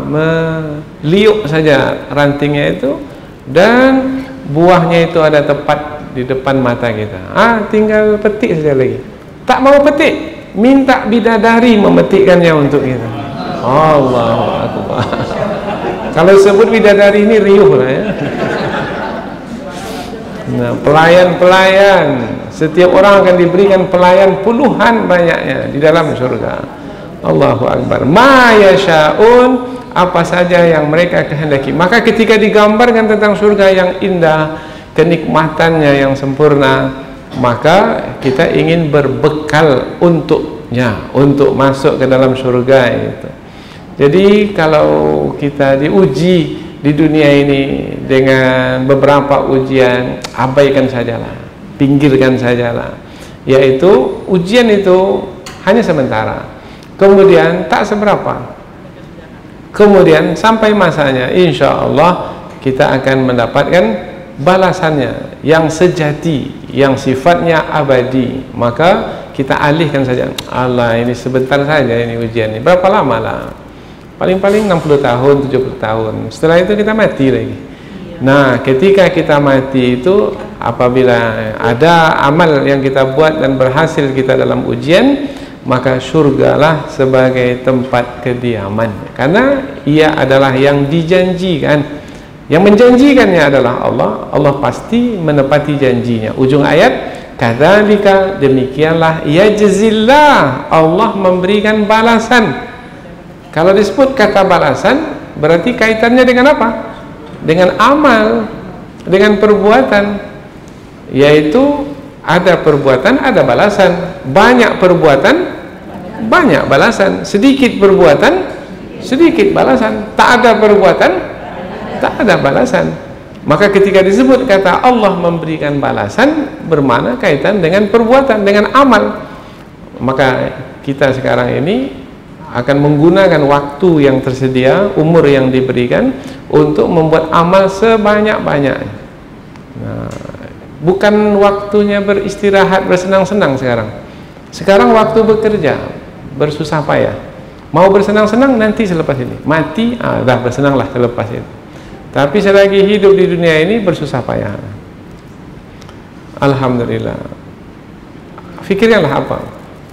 meliuk saja rantingnya itu, dan buahnya itu ada tepat di depan mata kita. Tinggal petik saja lagi. Tak mau petik, minta bidadari memetikkannya untuk kita. Allahu Akbar. Kalau sebut bidadari ini riuh lah ya. Nah, pelayan-pelayan, setiap orang akan diberikan pelayan puluhan banyaknya di dalam surga. Allahu Akbar. Ma yasha'un, apa saja yang mereka kehendaki. Maka ketika digambarkan tentang surga yang indah, kenikmatannya yang sempurna, maka kita ingin berbekal untuknya, untuk masuk ke dalam surga itu. Jadi kalau kita diuji di dunia ini dengan beberapa ujian, abaikan sajalah, pinggirkan sajalah. Yaitu ujian itu hanya sementara, kemudian tak seberapa. Kemudian sampai masanya, insya Allah kita akan mendapatkan balasannya yang sejati, yang sifatnya abadi. Maka kita alihkan saja. Allah, ini sebentar saja ini ujian ini. Berapa lama lah? Paling-paling 60 tahun, 70 tahun. Setelah itu kita mati lagi. Nah, ketika kita mati itu, apabila ada amal yang kita buat dan berhasil kita dalam ujian, maka surgalah sebagai tempat kediaman. Karena ia adalah yang dijanjikan. Yang menjanjikannya adalah Allah. Allah pasti menepati janjinya. Ujung ayat, Kadzalika, demikianlah, yajzillah, Allah memberikan balasan. Kalau disebut kata balasan, berarti kaitannya dengan apa? Dengan amal, dengan perbuatan. Yaitu ada perbuatan, ada balasan. Banyak perbuatan, banyak balasan. Sedikit perbuatan, sedikit balasan. Tak ada perbuatan, tak ada balasan. Maka ketika disebut kata Allah memberikan balasan, bermakna kaitan dengan perbuatan, dengan amal. Maka kita sekarang ini akan menggunakan waktu yang tersedia, umur yang diberikan untuk membuat amal sebanyak-banyaknya. Nah, bukan waktunya beristirahat, bersenang-senang sekarang. Sekarang waktu bekerja, bersusah payah. Mau bersenang-senang nanti selepas ini. Mati, dah bersenanglah selepas ini. Tapi selagi hidup di dunia ini bersusah payah. Alhamdulillah. Fikirkanlah apa?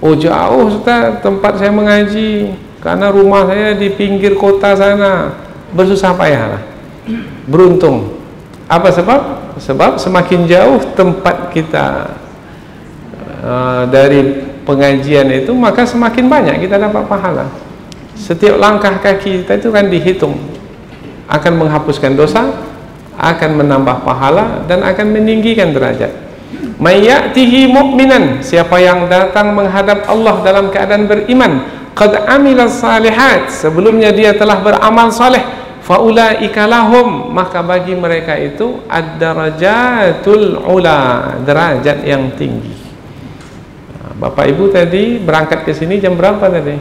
Oh, jauh Ustaz tempat saya mengaji, karena rumah saya di pinggir kota sana. Bersusah payahlah. Beruntung. Apa sebab? Sebab semakin jauh tempat kita dari pengajian itu, maka semakin banyak kita dapat pahala. Setiap langkah kaki kita itu kan dihitung, akan menghapuskan dosa, akan menambah pahala, dan akan meninggikan derajat. Mayyatihi mu'minan, siapa yang datang menghadap Allah dalam keadaan beriman, qad amilas salihat, sebelumnya dia telah beramal saleh, faulaika lahum, maka bagi mereka itu ad-darajatul ula, derajat yang tinggi. Bapak Ibu tadi berangkat ke sini jam berapa tadi?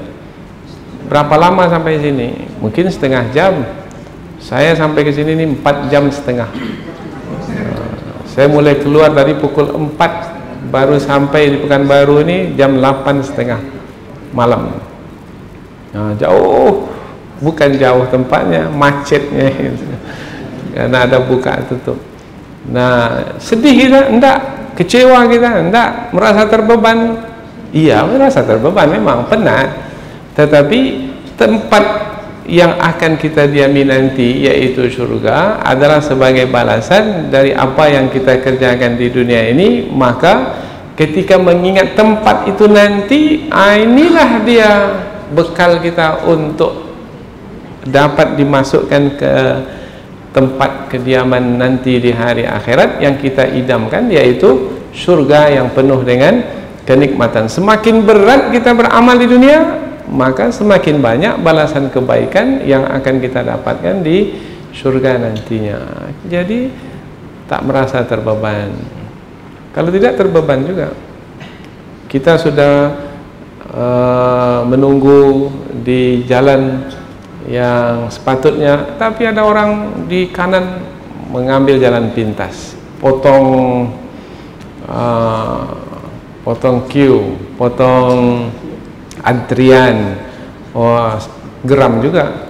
Berapa lama sampai sini? Mungkin setengah jam. Saya sampai ke sini nih 4 jam setengah. Saya mulai keluar dari pukul 4, baru sampai di Pekanbaru ini jam 8.30 malam. Nah, jauh, bukan jauh tempatnya, macetnya karena ada buka tutup. Nah, sedih kita? Enggak. Kecewa kita? Enggak. Merasa terbeban? Iya, merasa terbeban, memang penat. Tetapi tempat yang akan kita diami nanti, yaitu surga, adalah sebagai balasan dari apa yang kita kerjakan di dunia ini. Maka ketika mengingat tempat itu nanti, inilah dia bekal kita untuk dapat dimasukkan ke tempat kediaman nanti di hari akhirat yang kita idamkan, yaitu surga yang penuh dengan kenikmatan. Semakin berat kita beramal di dunia, maka semakin banyak balasan kebaikan yang akan kita dapatkan di surga nantinya. Jadi tak merasa terbeban. Kalau tidak terbeban juga. Kita sudah menunggu di jalan yang sepatutnya, tapi ada orang di kanan mengambil jalan pintas, potong queue, potong antrian. Wah, geram juga,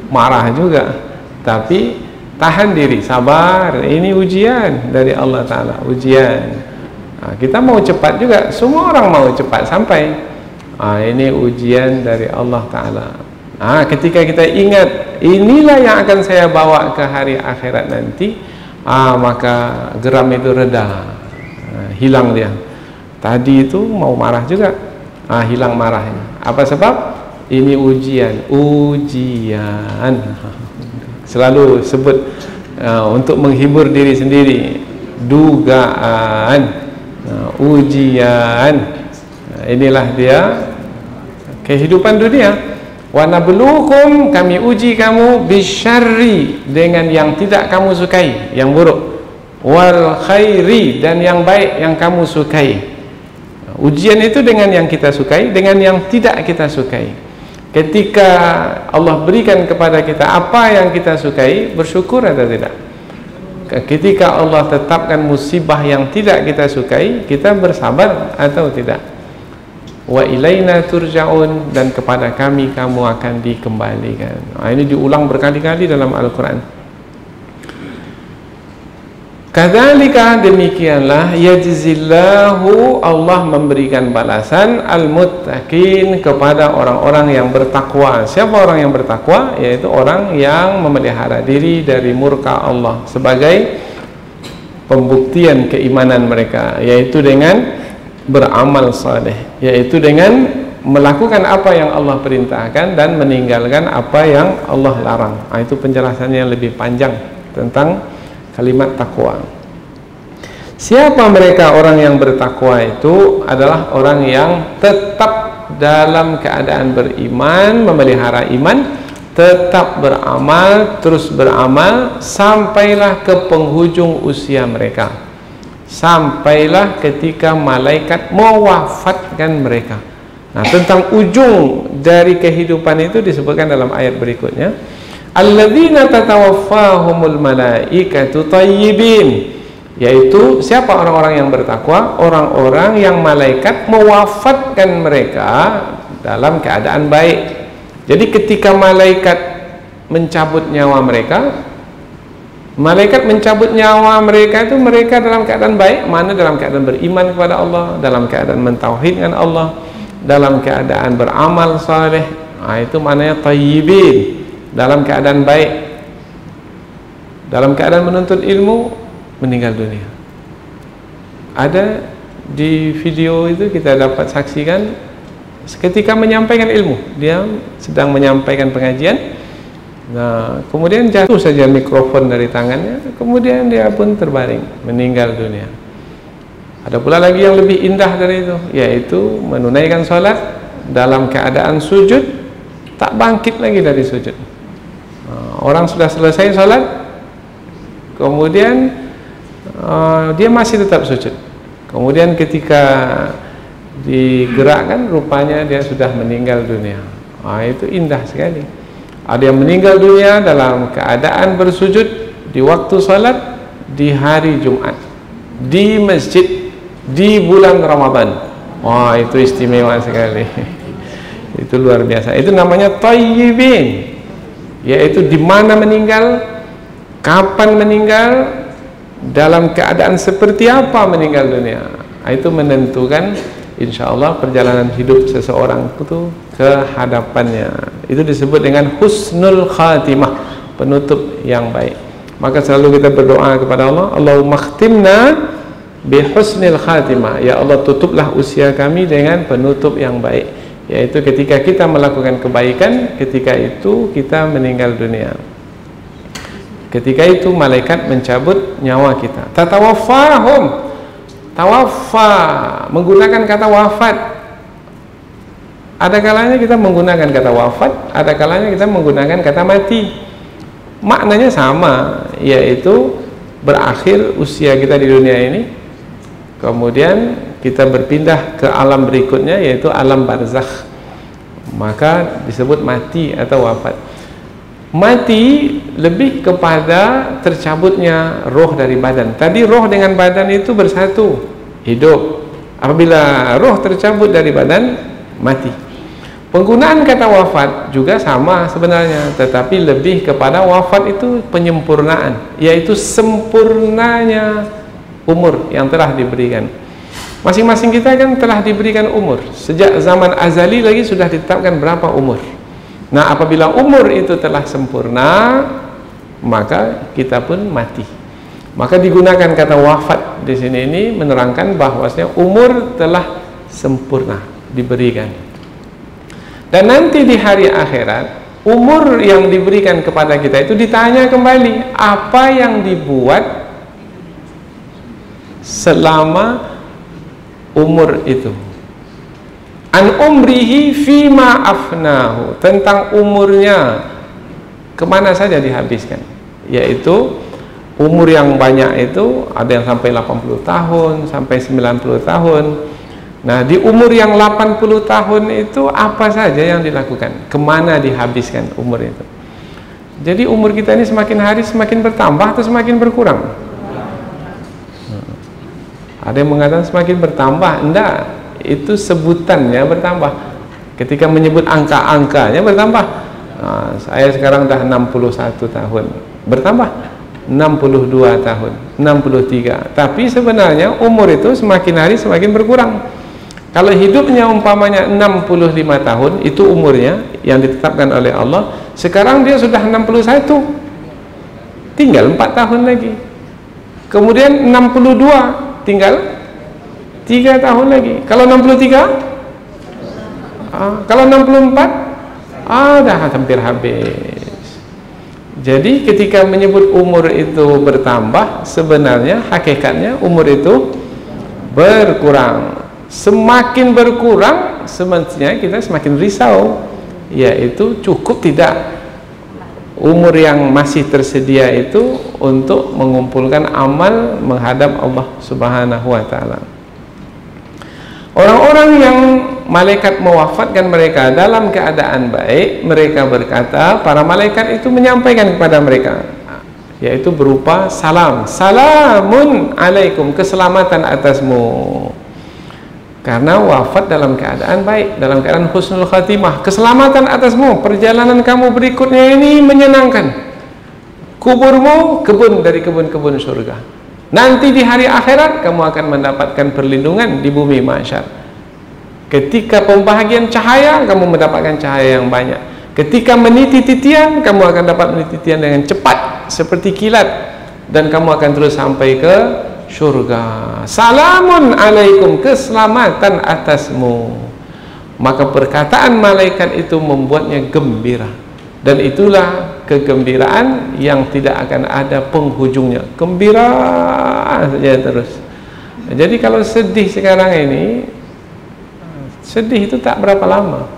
marah juga, tapi tahan diri, sabar. Ini ujian dari Allah Ta'ala, ujian. Nah, kita mau cepat juga, semua orang mau cepat sampai. Ini ujian dari Allah Ta'ala. Ketika kita ingat inilah yang akan saya bawa ke hari akhirat nanti, maka geram itu reda, hilang dia. Tadi itu mau marah juga, hilang marahnya. Apa sebab? Ini ujian, ujian. Selalu sebut untuk menghibur diri sendiri, dugaan, ujian. Inilah dia kehidupan dunia. Wa nabluukum, kami uji kamu, bisyarri, dengan yang tidak kamu sukai, yang buruk, wal khairi, dan yang baik yang kamu sukai. Ujian itu dengan yang kita sukai, dengan yang tidak kita sukai. Ketika Allah berikan kepada kita apa yang kita sukai, bersyukur atau tidak? Ketika Allah tetapkan musibah yang tidak kita sukai, kita bersabar atau tidak? Wa ilaina turja'un, dan kepada kami kamu akan dikembalikan. Ini diulang berkali-kali dalam Al-Quran. Kadzalika, demikianlah, yajzillahu, Allah memberikan balasan al-muttaqin, kepada orang-orang yang bertakwa. Siapa orang yang bertakwa? Yaitu orang yang memelihara diri dari murka Allah. Sebagai pembuktian keimanan mereka, yaitu dengan beramal saleh, yaitu dengan melakukan apa yang Allah perintahkan dan meninggalkan apa yang Allah larang. Itu penjelasannya yang lebih panjang tentang kalimat takwa. Siapa mereka orang yang bertakwa? Itu adalah orang yang tetap dalam keadaan beriman, memelihara iman, tetap beramal, terus beramal sampailah ke penghujung usia mereka, sampailah ketika malaikat mewafatkan mereka. Nah, tentang ujung dari kehidupan itu disebutkan dalam ayat berikutnya, alladzina tatawaffahumul malaikatu thayyibin, yaitu siapa orang-orang yang bertakwa? Orang-orang yang malaikat mewafatkan mereka dalam keadaan baik. Jadi ketika malaikat mencabut nyawa mereka, malaikat mencabut nyawa mereka itu mereka dalam keadaan baik, mana dalam keadaan beriman kepada Allah, dalam keadaan mentauhidkan Allah, dalam keadaan beramal saleh. Itu maknanya thayyibin, dalam keadaan baik, dalam keadaan menuntut ilmu, meninggal dunia. Ada di video itu kita dapat saksikan ketika menyampaikan ilmu, dia sedang menyampaikan pengajian. Nah, kemudian jatuh saja mikrofon dari tangannya, kemudian dia pun terbaring, meninggal dunia. Ada pula lagi yang lebih indah dari itu, yaitu menunaikan sholat dalam keadaan sujud, tak bangkit lagi dari sujud. Orang sudah selesai sholat, kemudian dia masih tetap sujud. Kemudian ketika digerakkan, rupanya dia sudah meninggal dunia. Itu indah sekali. Ada yang meninggal dunia dalam keadaan bersujud di waktu salat di hari Jumat, di masjid, di bulan Ramadan. Itu istimewa sekali. Itu luar biasa. Itu namanya thayyibin, yaitu di mana meninggal, kapan meninggal, dalam keadaan seperti apa meninggal dunia. Itu menentukan insyaallah perjalanan hidup seseorang itu ke hadapannya. Itu disebut dengan husnul khatimah, penutup yang baik. Maka selalu kita berdoa kepada Allah, Allahumma khtimna bi husnil khatimah, ya Allah tutuplah usia kami dengan penutup yang baik, yaitu ketika kita melakukan kebaikan, ketika itu kita meninggal dunia. Ketika itu malaikat mencabut nyawa kita. Tatawaffahum, tawaffa menggunakan kata wafat. Ada kalanya kita menggunakan kata wafat, ada kalanya kita menggunakan kata mati. Maknanya sama, yaitu berakhir usia kita di dunia ini, kemudian kita berpindah ke alam berikutnya, yaitu alam barzakh. Maka disebut mati atau wafat. Mati lebih kepada tercabutnya roh dari badan. Tadi roh dengan badan itu bersatu, hidup. Apabila roh tercabut dari badan, mati. Penggunaan kata wafat juga sama sebenarnya, tetapi lebih kepada wafat itu penyempurnaan, yaitu sempurnanya umur yang telah diberikan. Masing-masing kita kan telah diberikan umur. Sejak zaman azali lagi sudah ditetapkan berapa umur. Nah, apabila umur itu telah sempurna, maka kita pun mati. Maka digunakan kata wafat di sini ini menerangkan bahwasanya umur telah sempurna diberikan. Dan nanti di hari akhirat, umur yang diberikan kepada kita itu ditanya kembali, apa yang dibuat selama umur itu. An umrihi fima afnahu, tentang umurnya kemana saja dihabiskan, yaitu umur yang banyak itu ada yang sampai 80 tahun, sampai 90 tahun. Nah, di umur yang 80 tahun itu apa saja yang dilakukan, kemana dihabiskan umur itu. Jadi umur kita ini semakin hari semakin bertambah atau semakin berkurang? Ada yang mengatakan semakin bertambah. Enggak, itu sebutannya bertambah. Ketika menyebut angka-angkanya bertambah. Nah, saya sekarang dah 61 tahun, bertambah 62 tahun, 63. Tapi sebenarnya umur itu semakin hari semakin berkurang. Kalau hidupnya umpamanya 65 tahun, itu umurnya yang ditetapkan oleh Allah. Sekarang dia sudah 61, tinggal 4 tahun lagi. Kemudian 62 tinggal 3 tahun lagi. Kalau 63 kalau 64 dah hampir habis. Jadi ketika menyebut umur itu bertambah, sebenarnya hakikatnya umur itu berkurang. Semakin berkurang, semestinya kita semakin risau, yaitu cukup tidak umur yang masih tersedia itu untuk mengumpulkan amal menghadap Allah Subhanahu wa ta'ala. Orang-orang yang malaikat mewafatkan mereka dalam keadaan baik, mereka berkata, para malaikat itu menyampaikan kepada mereka, yaitu berupa salam, salamun alaikum, keselamatan atasmu, karena wafat dalam keadaan baik, dalam keadaan husnul khatimah, keselamatan atasmu, perjalanan kamu berikutnya ini menyenangkan, kuburmu kebun dari kebun-kebun surga. Nanti di hari akhirat kamu akan mendapatkan perlindungan di bumi mahsyar. Ketika pembahagian cahaya, kamu mendapatkan cahaya yang banyak. Ketika meniti titian, kamu akan dapat meniti titian dengan cepat seperti kilat, dan kamu akan terus sampai ke surga. Salamun alaikum, keselamatan atasmu. Maka perkataan malaikat itu membuatnya gembira, dan itulah kegembiraan yang tidak akan ada penghujungnya. Gembira saja terus. Jadi kalau sedih sekarang ini, sedih itu tak berapa lama,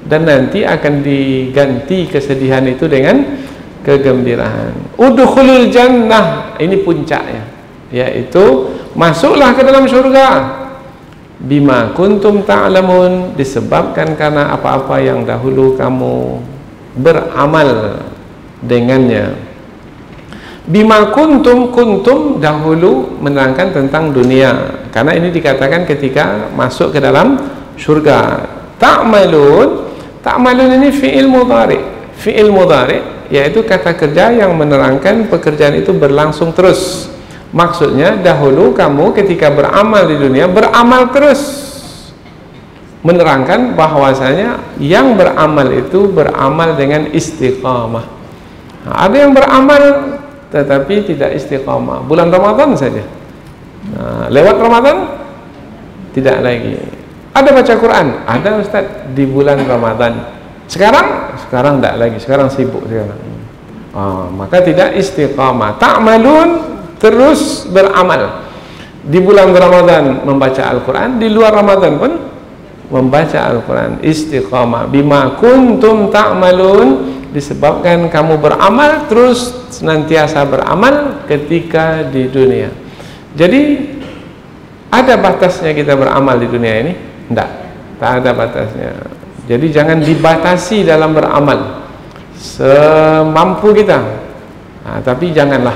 dan nanti akan diganti kesedihan itu dengan kegembiraan. Udkhulul jannah, ini puncaknya, yaitu masuklah ke dalam surga. Bima kuntum ta'lamun, disebabkan karena apa-apa yang dahulu kamu beramal dengannya. Bima kuntum, kuntum dahulu menerangkan tentang dunia, karena ini dikatakan ketika masuk ke dalam surga. Ta'malun, ta'malun ini fi'il mudhari. Fi'il mudhari yaitu kata kerja yang menerangkan pekerjaan itu berlangsung terus. Maksudnya dahulu kamu ketika beramal di dunia, beramal terus, menerangkan bahwasanya yang beramal itu beramal dengan istiqamah. Ada yang beramal tetapi tidak istiqamah, bulan Ramadan saja, lewat Ramadan tidak lagi. Ada baca Quran, ada Ustaz di bulan Ramadan, sekarang tidak lagi, sekarang sibuk sekarang. Maka tidak istiqamah. Ta'malun, terus beramal. Di bulan Ramadan membaca Al-Quran, di luar Ramadan pun membaca Al-Quran. Istiqamah. Bima kuntum ta'malun, disebabkan kamu beramal terus senantiasa beramal ketika di dunia. Jadi ada batasnya kita beramal di dunia ini? Tak ada batasnya. Jadi jangan dibatasi dalam beramal semampu kita. Tapi janganlah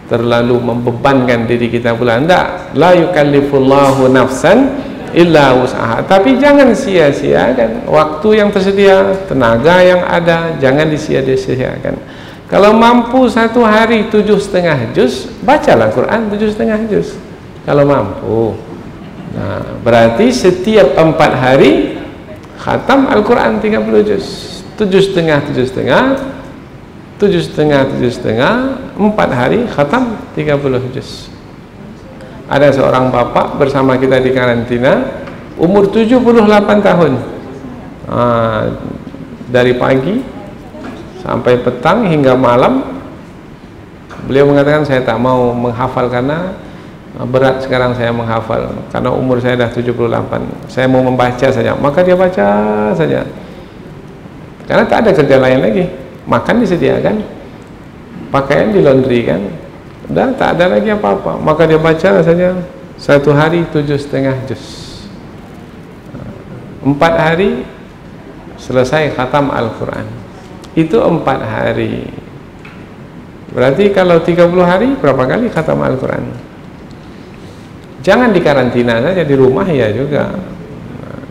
terlalu membebankan diri kita pula. La yukallifullahu nafsan illa wus'aha. Tapi jangan sia-siakan waktu yang tersedia, tenaga yang ada, jangan disia-siakan. Kalau mampu satu hari 7,5 juz, bacalah Quran 7,5 juz kalau mampu. Berarti setiap 4 hari khatam Al-Quran 30 juz. 7,5 4 hari khatam 30 juz. Ada seorang bapak bersama kita di karantina, umur 78 tahun, dari pagi sampai petang hingga malam. Beliau mengatakan, saya tak mau menghafal karena berat sekarang saya menghafal, karena umur saya dah 78, saya mau membaca saja. Maka dia baca saja, karena tak ada kerja lain lagi. Makan disediakan, pakaian dilondrikan, udah tak ada lagi apa-apa. Maka dia baca saja, satu hari 7,5 juz, 4 hari selesai khatam Al-Quran. Itu 4 hari. Berarti kalau 30 hari berapa kali khatam Al-Quran? Jangan di karantina saja, di rumah ya juga.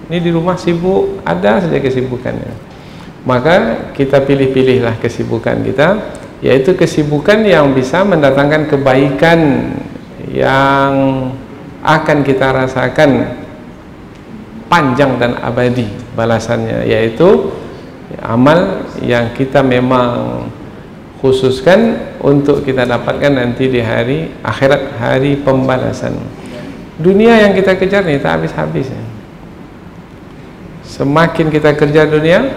Ini di rumah sibuk, ada saja kesibukannya. Maka kita pilih-pilihlah kesibukan kita, yaitu kesibukan yang bisa mendatangkan kebaikan yang akan kita rasakan panjang dan abadi balasannya, yaitu amal yang kita memang khususkan untuk kita dapatkan nanti di hari akhirat, hari pembalasan. Dunia yang kita kejar nih tak habis-habis ya. Semakin kita kerja dunia,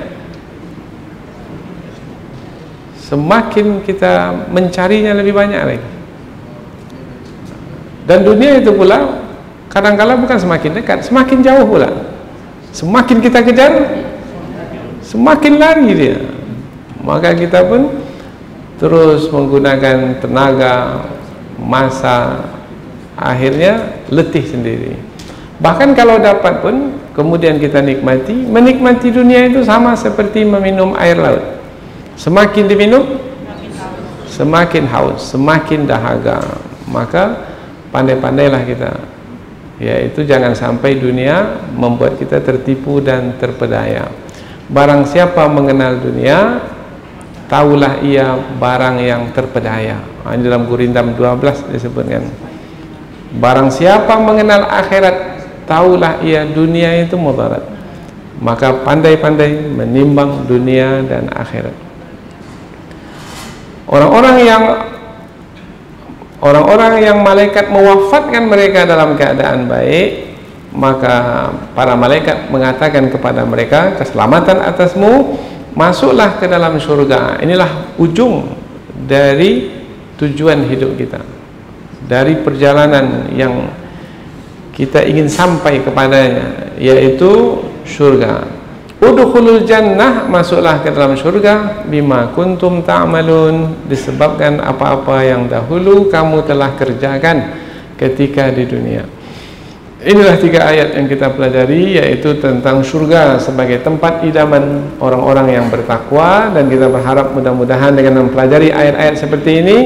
semakin kita mencarinya lebih banyak lagi. Dan dunia itu pula kadang-kala bukan semakin dekat, semakin jauh pula. Semakin kita kejar, semakin lari dia. Maka kita pun terus menggunakan tenaga, masa, akhirnya letih sendiri. Bahkan kalau dapat pun kemudian kita nikmati, menikmati dunia itu sama seperti meminum air laut. Semakin diminum, semakin haus, semakin dahaga. Maka pandai-pandailah kita, yaitu jangan sampai dunia membuat kita tertipu dan terpedaya. Barang siapa mengenal dunia, taulah ia barang yang terpedaya. Ini dalam Gurindam 12 disebutkan. Barang siapa mengenal akhirat, taulah ia dunia itu mudarat. Maka pandai-pandai menimbang dunia dan akhirat. Orang-orang yang malaikat mewafatkan mereka dalam keadaan baik, maka para malaikat mengatakan kepada mereka, keselamatan atasmu, masuklah ke dalam surga. Inilah ujung dari tujuan hidup kita, dari perjalanan yang kita ingin sampai kepadanya, yaitu surga. Udkhulul jannah, masuklah ke dalam surga, bima kuntum ta'malun, disebabkan apa-apa yang dahulu kamu telah kerjakan ketika di dunia. Inilah 3 ayat yang kita pelajari, yaitu tentang surga sebagai tempat idaman orang-orang yang bertakwa. Dan kita berharap mudah-mudahan dengan mempelajari ayat-ayat seperti ini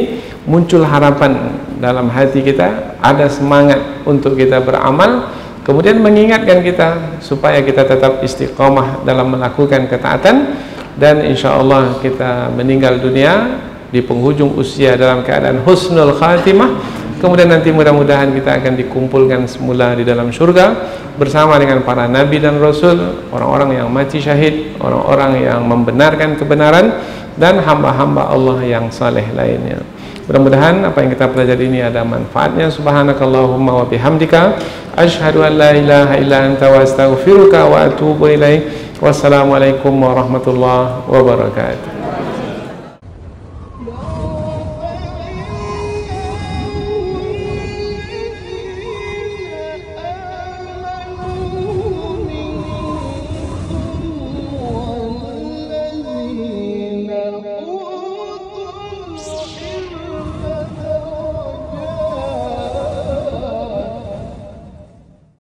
muncul harapan dalam hati kita, ada semangat untuk kita beramal, kemudian mengingatkan kita supaya kita tetap istiqomah dalam melakukan ketaatan, dan insya Allah kita meninggal dunia di penghujung usia dalam keadaan husnul khatimah. Kemudian nanti mudah-mudahan kita akan dikumpulkan semula di dalam surga bersama dengan para nabi dan rasul, orang-orang yang mati syahid, orang-orang yang membenarkan kebenaran, dan hamba-hamba Allah yang saleh lainnya. Mudah-mudahan apa yang kita pelajari ini ada manfaatnya. Subhanakallahumma wa bihamdika, asyhadu an la ilaha illa anta wa astaghfiruka wa atubu ilaik. Wassalamualaikum warahmatullahi wabarakatuh.